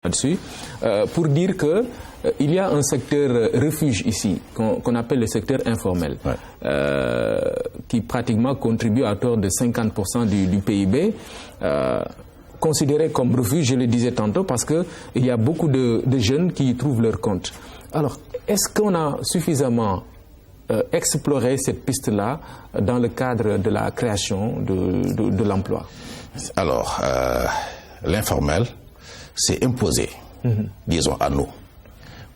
là-dessus, pour dire que il y a un secteur refuge ici, qu'on appelle le secteur informel, qui pratiquement contribue à hauteur de 50% du PIB, considéré comme refuge, je le disais tantôt, parce qu'il y a beaucoup de jeunes qui y trouvent leur compte. Alors, est-ce qu'on a suffisamment exploré cette piste-là dans le cadre de la création de l'emploi? Alors, l'informel s'est imposé, disons, à nous,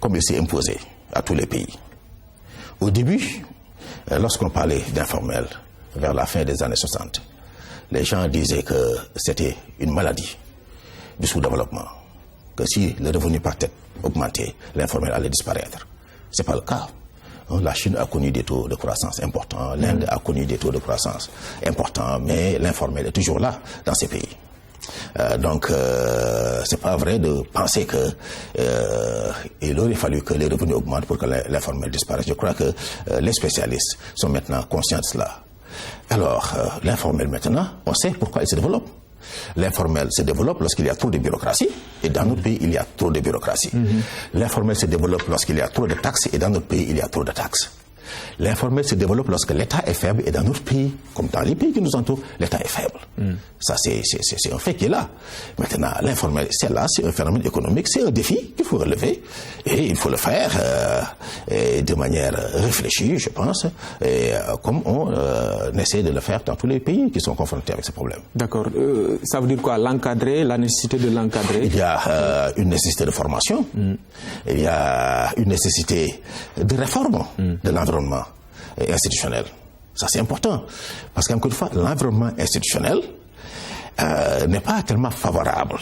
comme il s'est imposé à tous les pays. Au début, lorsqu'on parlait d'informel, vers la fin des années 60, les gens disaient que c'était une maladie du sous-développement, que si le revenu par tête augmentait, l'informel allait disparaître. Ce n'est pas le cas. La Chine a connu des taux de croissance importants, l'Inde a connu des taux de croissance importants, mais l'informel est toujours là dans ces pays. Donc, c'est pas vrai de penser que il aurait fallu que les revenus augmentent pour que l'informel disparaisse. Je crois que les spécialistes sont maintenant conscients de cela. Alors, l'informel maintenant, on sait pourquoi il se développe. L'informel se développe lorsqu'il y a trop de bureaucratie, et dans notre pays, il y a trop de bureaucratie. L'informel se développe lorsqu'il y a trop de taxes, et dans notre pays, il y a trop de taxes. L'informel se développe lorsque l'État est faible, et dans notre pays, comme dans les pays qui nous entourent, l'État est faible. Ça, c'est un fait qui est là. Maintenant, l'informel, c'est là, c'est un phénomène économique, c'est un défi qu'il faut relever, et il faut le faire de manière réfléchie, je pense, et comme on essaie de le faire dans tous les pays qui sont confrontés avec ce problème. D'accord. Ça veut dire quoi? L'encadrer, la nécessité de l'encadrer? Il y a une nécessité de formation, il y a une nécessité de réforme de l'environnement institutionnel. Ça, c'est important. Parce qu'encore une fois, l'environnement institutionnel n'est pas tellement favorable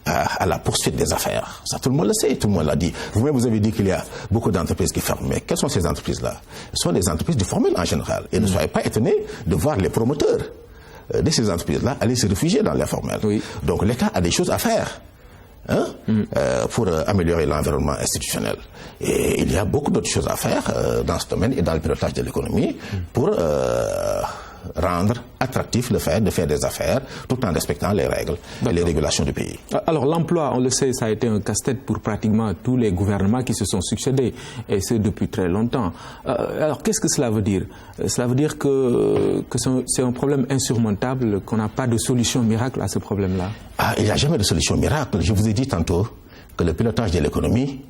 à la poursuite des affaires. Ça, tout le monde le sait, tout le monde l'a dit. Vous-même, vous avez dit qu'il y a beaucoup d'entreprises qui ferment. Mais quelles sont ces entreprises-là? Ce sont des entreprises du formel en général. Et ne soyez pas étonnés de voir les promoteurs de ces entreprises-là aller se réfugier dans l'informel. Oui. Donc, l'État a des choses à faire. Pour améliorer l'environnement institutionnel. Et il y a beaucoup d'autres choses à faire dans ce domaine et dans le pilotage de l'économie pour rendre attractif le fait de faire des affaires tout en respectant les règles et les régulations du pays. Alors l'emploi, on le sait, ça a été un casse-tête pour pratiquement tous les gouvernements qui se sont succédés, et ce depuis très longtemps. Alors qu'est-ce que cela veut dire? Cela veut dire que c'est un problème insurmontable, qu'on n'a pas de solution miracle à ce problème-là? Il n'y a jamais de solution miracle. Je vous ai dit tantôt que le pilotage de l'économie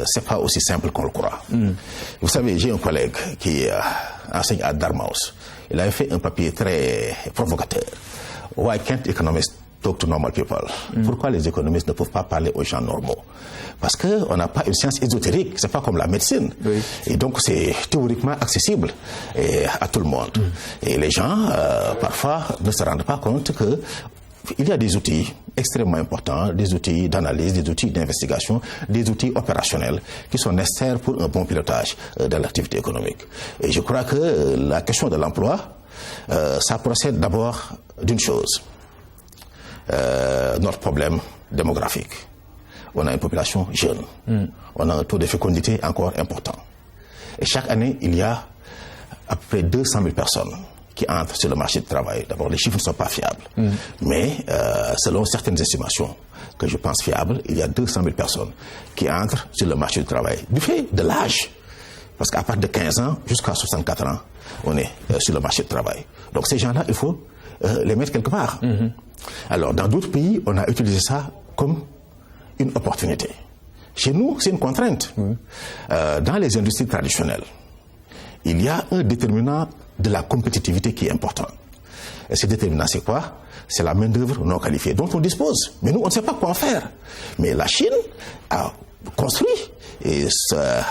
c'est pas aussi simple qu'on le croit. Vous savez, j'ai un collègue qui enseigne à Dartmouth. Il avait fait un papier très provocateur. Why can't economists talk to normal people? Pourquoi les économistes ne peuvent pas parler aux gens normaux? Parce qu'on n'a pas une science ésotérique, c'est pas comme la médecine. Oui. Et donc c'est théoriquement accessible à tout le monde. Et les gens, parfois, ne se rendent pas compte que il y a des outils extrêmement importants, des outils d'analyse, des outils d'investigation, des outils opérationnels qui sont nécessaires pour un bon pilotage de l'activité économique. Et je crois que la question de l'emploi, ça procède d'abord d'une chose, notre problème démographique. On a une population jeune, on a un taux de fécondité encore important. Et chaque année, il y a à peu près 200 000 personnes qui entrent sur le marché du travail. D'abord, les chiffres ne sont pas fiables. Mais selon certaines estimations que je pense fiables, il y a 200 000 personnes qui entrent sur le marché du travail du fait de l'âge. Parce qu'à partir de 15 ans jusqu'à 64 ans, on est sur le marché du travail. Donc ces gens-là, il faut les mettre quelque part. Alors, dans d'autres pays, on a utilisé ça comme une opportunité. Chez nous, c'est une contrainte. Dans les industries traditionnelles, il y a un déterminant de la compétitivité qui est important. Et ce déterminant, c'est quoi? C'est la main-d'œuvre non qualifiée dont on dispose. Mais nous, on ne sait pas quoi en faire. Mais la Chine a construit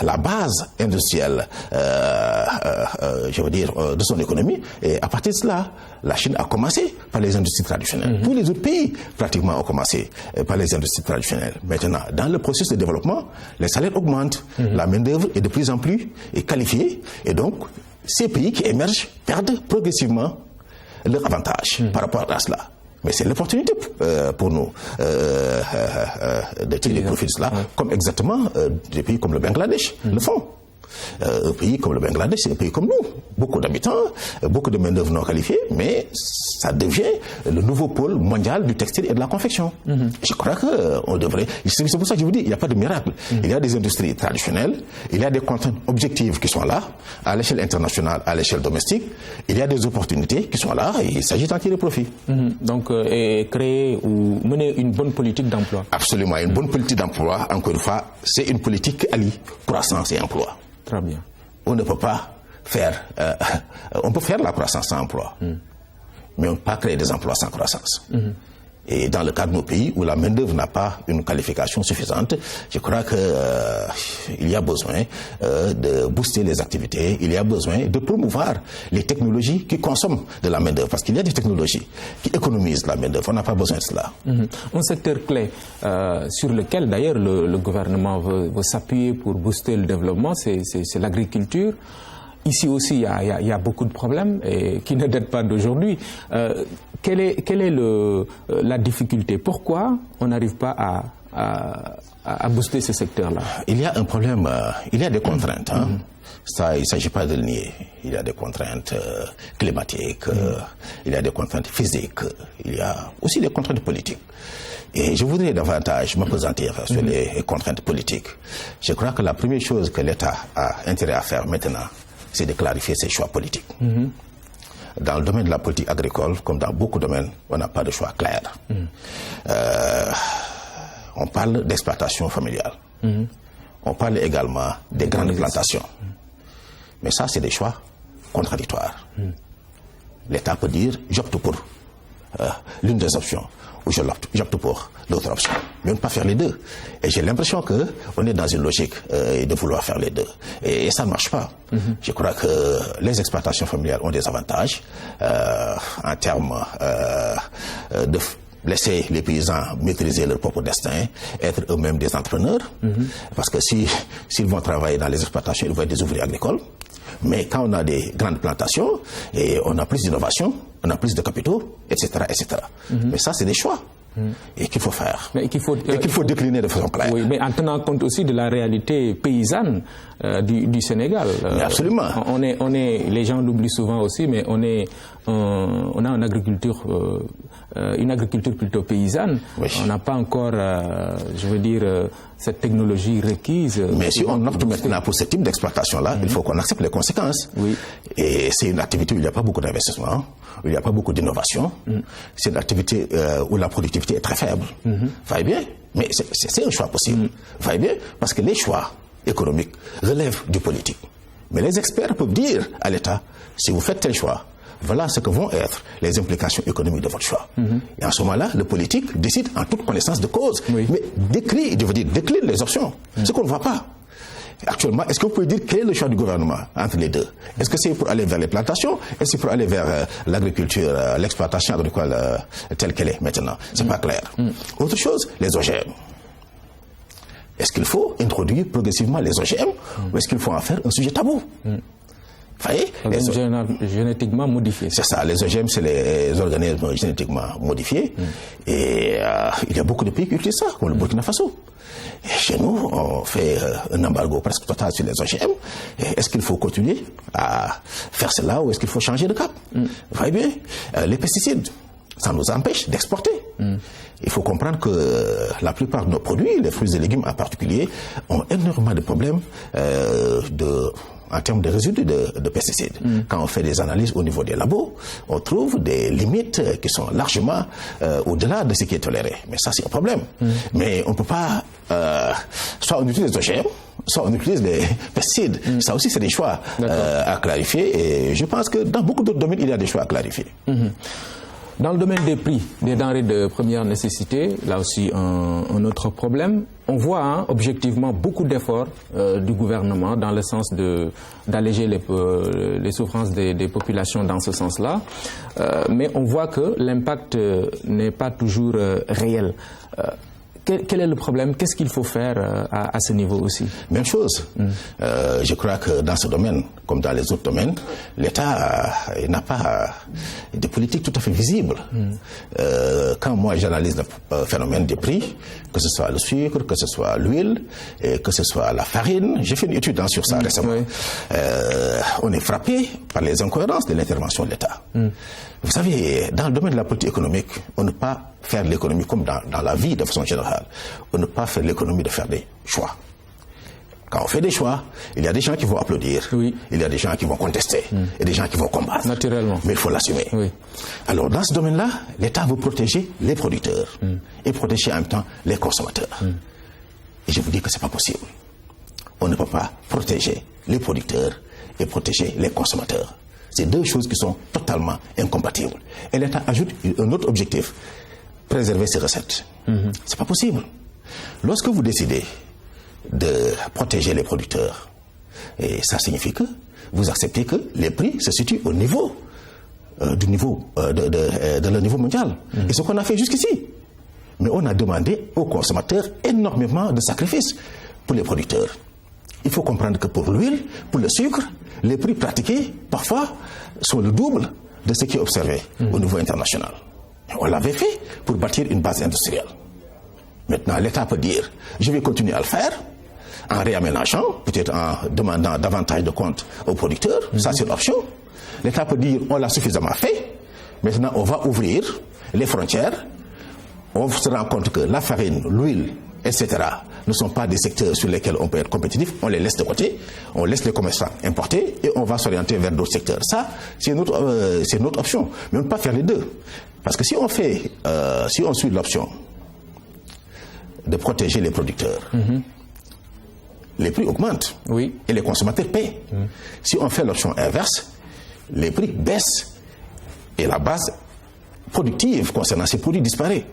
la base industrielle, je veux dire, de son économie. Et à partir de cela, la Chine a commencé par les industries traditionnelles. Tous les autres pays, pratiquement, ont commencé par les industries traditionnelles. Maintenant, dans le processus de développement, les salaires augmentent. La main-d'œuvre est de plus en plus qualifiée. Et donc, ces pays qui émergent perdent progressivement leur avantage par rapport à cela. Mais c'est l'opportunité pour nous de tirer profit de cela, comme exactement des pays comme le Bangladesh le font. Un pays comme le Bangladesh, c'est un pays comme nous. Beaucoup d'habitants, beaucoup de main-d'œuvre non qualifiée, mais ça devient le nouveau pôle mondial du textile et de la confection. Je crois qu'on devrait... C'est pour ça que je vous dis, il n'y a pas de miracle. Il y a des industries traditionnelles, il y a des contraintes objectives qui sont là, à l'échelle internationale, à l'échelle domestique. Il y a des opportunités qui sont là et il s'agit d'en tirer profit. Donc, créer ou mener une bonne politique d'emploi. Absolument. Une bonne politique d'emploi, encore une fois, c'est une politique qui allie croissance et emploi. Très bien. On ne peut pas faire... on peut faire la croissance sans emploi, mais on ne peut pas créer des emplois sans croissance. Et dans le cas de nos pays où la main-d'œuvre n'a pas une qualification suffisante, je crois qu'il y a besoin de booster les activités, il y a besoin de promouvoir les technologies qui consomment de la main-d'œuvre, parce qu'il y a des technologies qui économisent la main-d'œuvre, on n'a pas besoin de cela. Un secteur clé sur lequel d'ailleurs le gouvernement veut s'appuyer pour booster le développement, c'est l'agriculture. Ici aussi, il y a beaucoup de problèmes et qui ne datent pas d'aujourd'hui. Quelle est la difficulté? Pourquoi on n'arrive pas à booster ce secteur-là? Il y a un problème, il y a des contraintes. Ça, il ne s'agit pas de le nier. Il y a des contraintes climatiques, il y a des contraintes physiques, il y a aussi des contraintes politiques. Et je voudrais davantage m'appesantir sur les contraintes politiques. Je crois que la première chose que l'État a intérêt à faire maintenant, c'est de clarifier ses choix politiques. Dans le domaine de la politique agricole, comme dans beaucoup de domaines, on n'a pas de choix clair. On parle d'exploitation familiale. On parle également des grandes plantations. Mais ça, c'est des choix contradictoires. L'État peut dire, j'opte pour l'une des options, ou j'opte pour l'autre option. Mais on ne peut pas faire les deux. Et j'ai l'impression qu'on est dans une logique de vouloir faire les deux. Et ça ne marche pas. Je crois que les exploitations familiales ont des avantages en termes de laisser les paysans maîtriser leur propre destin, être eux-mêmes des entrepreneurs. Parce que s'ils vont travailler dans les exploitations, ils vont être des ouvriers agricoles. Mais quand on a des grandes plantations, et on a plus d'innovation, on a plus de capitaux, etc. etc. Mais ça, c'est des choix. Et qu'il faut faire. Et qu'il faut décliner de façon claire. Oui, mais en tenant compte aussi de la réalité paysanne du Sénégal. Mais absolument. Les gens l'oublient souvent aussi, mais on a une agriculture plutôt paysanne. Oui. On n'a pas encore, cette technologie requise. Mais si on opte maintenant pour ce type d'exploitation-là, il faut qu'on accepte les conséquences. Oui. Et c'est une activité où il n'y a pas beaucoup d'investissement, où il n'y a pas beaucoup d'innovation. C'est une activité où la productivité est très faible. Va bien, mais c'est un choix possible. Va bien, parce que les choix économiques relèvent du politique. Mais les experts peuvent dire à l'État, si vous faites tel choix, voilà ce que vont être les implications économiques de votre choix. Et en ce moment-là, le politique décide en toute connaissance de cause, mais décline les options, ce qu'on ne voit pas. Actuellement, est-ce que vous pouvez dire quel est le choix du gouvernement entre les deux? Est-ce que c'est pour aller vers les plantations? Est-ce que c'est pour aller vers l'agriculture, l'exploitation agricole telle qu'elle est maintenant? C'est pas clair. Autre chose, les OGM. Est-ce qu'il faut introduire progressivement les OGM ou est-ce qu'il faut en faire un sujet tabou? Génétiquement modifiés. C'est ça, les OGM, c'est les organismes génétiquement modifiés. Et il y a beaucoup de pays qui utilisent ça, comme le Burkina Faso. Et chez nous, on fait un embargo presque total sur les OGM. Est-ce qu'il faut continuer à faire cela ou est-ce qu'il faut changer de cap? Voyez bien, les pesticides, ça nous empêche d'exporter. Il faut comprendre que la plupart de nos produits, les fruits et légumes en particulier, ont énormément de problèmes en termes de résidus de pesticides. Quand on fait des analyses au niveau des labos, on trouve des limites qui sont largement au-delà de ce qui est toléré. Mais ça, c'est un problème. Mais on ne peut pas... soit on utilise les OGM, soit on utilise les pesticides. Ça aussi, c'est des choix à clarifier. Et je pense que dans beaucoup d'autres domaines, il y a des choix à clarifier. Dans le domaine des prix des denrées de première nécessité, là aussi un autre problème. On voit objectivement beaucoup d'efforts du gouvernement dans le sens d'alléger les souffrances des populations dans ce sens-là. Mais on voit que l'impact n'est pas toujours réel. quel est le problème? Qu'est-ce qu'il faut faire à ce niveau aussi? Même chose. Je crois que dans ce domaine, comme dans les autres domaines, l'État n'a pas de politique tout à fait visible. Quand moi j'analyse le phénomène des prix, que ce soit le sucre, que ce soit l'huile, que ce soit la farine, j'ai fait une étude sur ça récemment. Oui. On est frappé par les incohérences de l'intervention de l'État. Vous savez, dans le domaine de la politique économique, on ne peut pas faire l'économie comme dans la vie de façon générale. On ne peut pas faire l'économie de faire des choix. Quand on fait des choix, il y a des gens qui vont applaudir, oui. Il y a des gens qui vont contester, et des gens qui vont combattre. Naturellement. Mais il faut l'assumer. Oui. Alors, dans ce domaine-là, l'État veut protéger les producteurs et protéger en même temps les consommateurs. Et je vous dis que c'est pas possible. On ne peut pas protéger les producteurs et protéger les consommateurs. C'est deux choses qui sont totalement incompatibles. Et l'État ajoute un autre objectif, préserver ses recettes. C'est pas possible. Lorsque vous décidez de protéger les producteurs, et ça signifie que vous acceptez que les prix se situent au niveau de leur niveau mondial. Et ce qu'on a fait jusqu'ici. Mais on a demandé aux consommateurs énormément de sacrifices pour les producteurs. Il faut comprendre que pour l'huile, pour le sucre, les prix pratiqués, parfois, sont le double de ce qui est observé au niveau international. On l'avait fait pour bâtir une base industrielle. Maintenant, l'État peut dire, je vais continuer à le faire, en réaménageant, peut-être en demandant davantage de comptes aux producteurs, ça c'est l'option. L'État peut dire, on l'a suffisamment fait, maintenant on va ouvrir les frontières, on se rend compte que la farine, l'huile, etc., ne sont pas des secteurs sur lesquels on peut être compétitif, on les laisse de côté, on laisse les commerçants importer et on va s'orienter vers d'autres secteurs. Ça, c'est une autre option, mais on ne peut pas faire les deux. Parce que si on suit l'option de protéger les producteurs, les prix augmentent et les consommateurs paient. Si on fait l'option inverse, les prix baissent et la base productive concernant ces produits disparaît.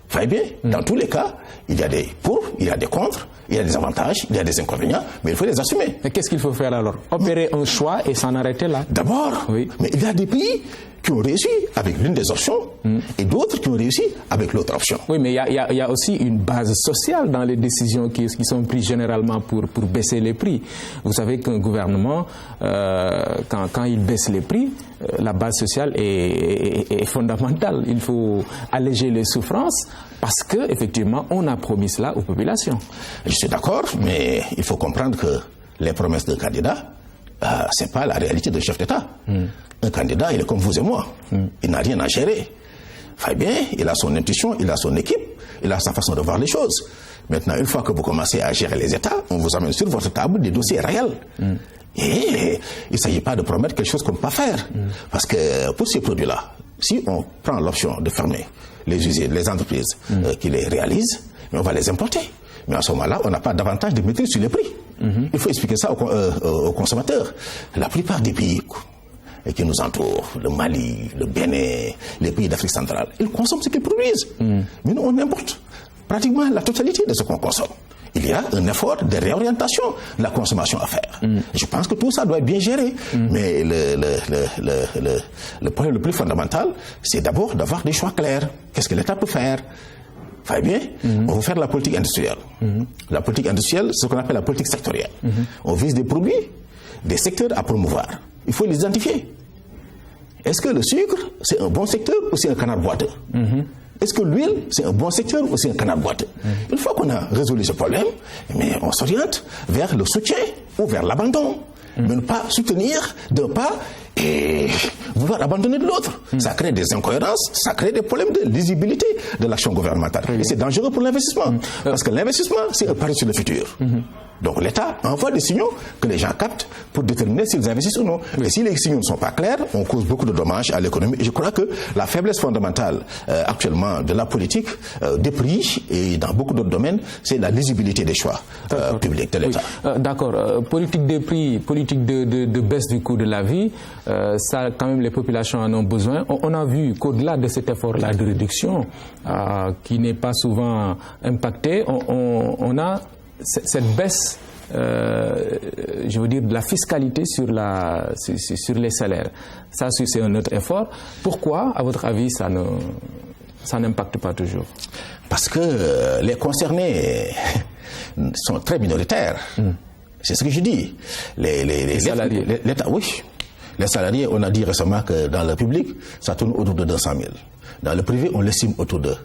Très bien, dans tous les cas, il y a des pour, il y a des contre, il y a des avantages, il y a des inconvénients, mais il faut les assumer. Mais qu'est-ce qu'il faut faire alors? Opérer un choix et s'en arrêter là? D'abord, mais il y a des pays qui ont réussi avec l'une des options et d'autres qui ont réussi avec l'autre option. Oui, mais il y a aussi une base sociale dans les décisions qui sont prises généralement pour baisser les prix. Vous savez qu'un gouvernement, quand il baisse les prix, la base sociale est fondamentale. Il faut alléger les souffrances parce que effectivement, on a promis cela aux populations. Je suis d'accord, mais il faut comprendre que les promesses d'un candidat, c'est pas la réalité d'un chef d'État. Un candidat, il est comme vous et moi. Il n'a rien à gérer. Enfin bien, il a son intuition, il a son équipe, il a sa façon de voir les choses. Maintenant, une fois que vous commencez à gérer les États, on vous amène sur votre table des dossiers réels. Et il ne s'agit pas de promettre quelque chose qu'on ne peut pas faire. Parce que pour ces produits-là, si on prend l'option de fermer les usines, les entreprises qui les réalisent, on va les importer. Mais à ce moment-là, on n'a pas davantage de maîtrise sur les prix. Il faut expliquer ça aux consommateurs. La plupart des pays qui nous entourent, le Mali, le Bénin, les pays d'Afrique centrale, ils consomment ce qu'ils produisent. Mais nous, on importe pratiquement la totalité de ce qu'on consomme. Il y a un effort de réorientation de la consommation à faire. Je pense que tout ça doit être bien géré. Mais le problème le plus fondamental, c'est d'abord d'avoir des choix clairs. Qu'est-ce que l'État peut faire? Enfin bien, on veut faire de la politique industrielle. La politique industrielle, c'est ce qu'on appelle la politique sectorielle. On vise des produits, des secteurs à promouvoir. Il faut les identifier. Est-ce que le sucre, c'est un bon secteur ou c'est un canard boiteux? Est-ce que l'huile, c'est un bon secteur ou c'est un canard boiteux? Une fois qu'on a résolu ce problème, mais on s'oriente vers le soutien ou vers l'abandon. Mais ne pas soutenir d'un pas et vouloir abandonner de l'autre. Ça crée des incohérences, ça crée des problèmes de lisibilité de l'action gouvernementale. Et c'est dangereux pour l'investissement. Parce que l'investissement, c'est un pari sur le futur. Donc l'État envoie des signaux que les gens captent pour déterminer s'ils investissent ou non. Et si les signaux ne sont pas clairs, on cause beaucoup de dommages à l'économie. Et je crois que la faiblesse fondamentale actuellement de la politique des prix et dans beaucoup d'autres domaines, c'est la lisibilité des choix publics de l'État. D'accord. Politique des prix, politique de baisse du coût de la vie, ça quand même les populations en ont besoin. On a vu qu'au-delà de cet effort-là de réduction, qui n'est pas souvent impacté, on a cette baisse, je veux dire, de la fiscalité sur les salaires. Ça, c'est un autre effort. Pourquoi, à votre avis, ça ne ça n'impacte pas toujours? Parce que les concernés sont très minoritaires. C'est ce que je dis. Les salariés. Oui. Les salariés, on a dit récemment que dans le public, ça tourne autour de 200 000. Dans le privé, on l'estime autour de